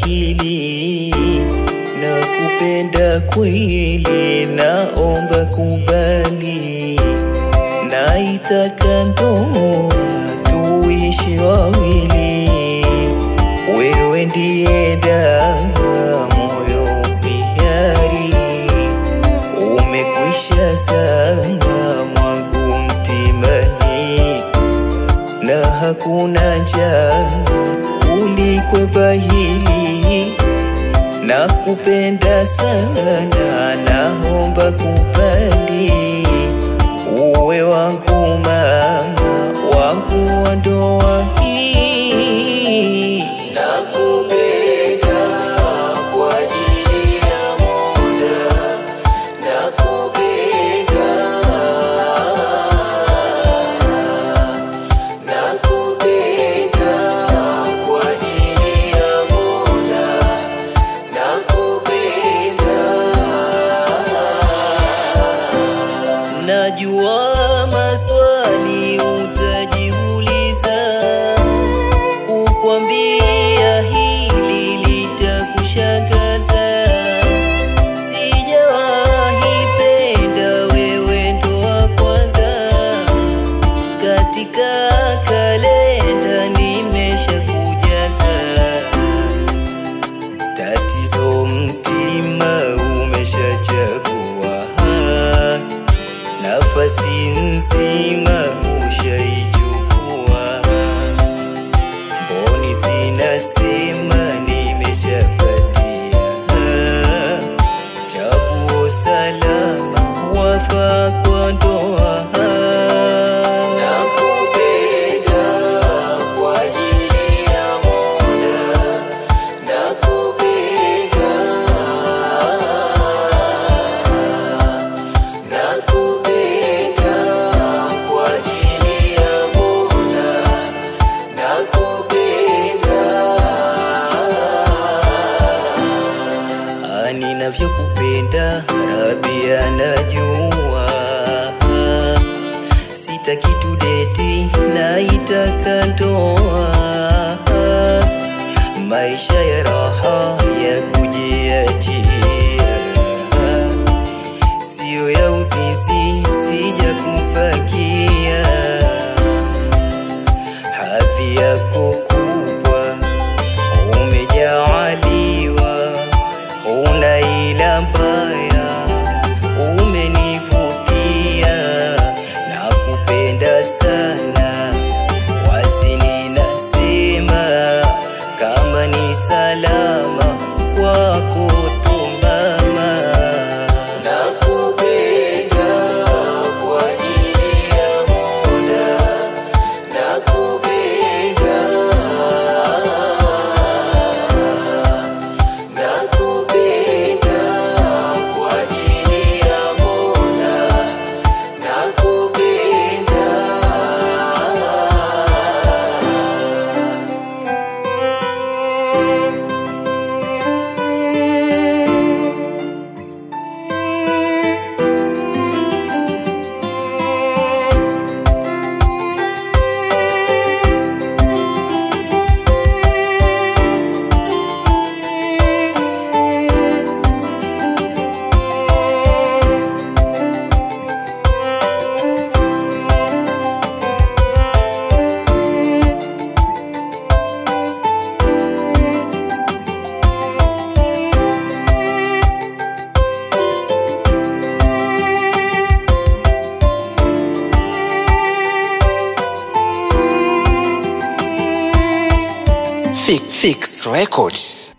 hili, nakupenda kweli, naomba kubali, naitaka ndoa tuishi wawili, wewe ndiye dawa moyo bihari, umekwisha sana mwangu mtimani, na hakuna njaa kuliko bahili, nakupenda sana, naomba kubali, uwe wangu mama, wangu wa ndoa hii. Nakupenda kwa ajili ya Mola, nakupenda, nakupenda kwa ajili ya Mola, nakupenda. Najua maswali utajiuliza, kukwambia hili litakushangaza, sijawahi penda wewe ndo wa kwanza, katika kalenda nimeshakujaza, tatizo mtima umeshachagua, nafasi nzima ushaichukua, mboni zinasema nimeshapatia, chaguo salama, wafaa kwa ndoa. Nakupenda kwa ajili ya Mola, nakupenda, nakupenda kwa ajili ya Mola, nakupenda. Ninavyokupenda Rabi anajua, sitaki tudeti, naitaka ndoa, maisha ya raha ya kujiachia, sio ya uzinzi, sija kufakia, hadhi yako kubwa umejaaliwa, una ila mbaya umenivutia, nakupenda sana, wazi ninasema, kama ni salama kwako tumbama. Nakupenda kwa ajili ya Mola, nakupenda, nakupenda kwa ajili ya Mola, nakupenda. Fix Records.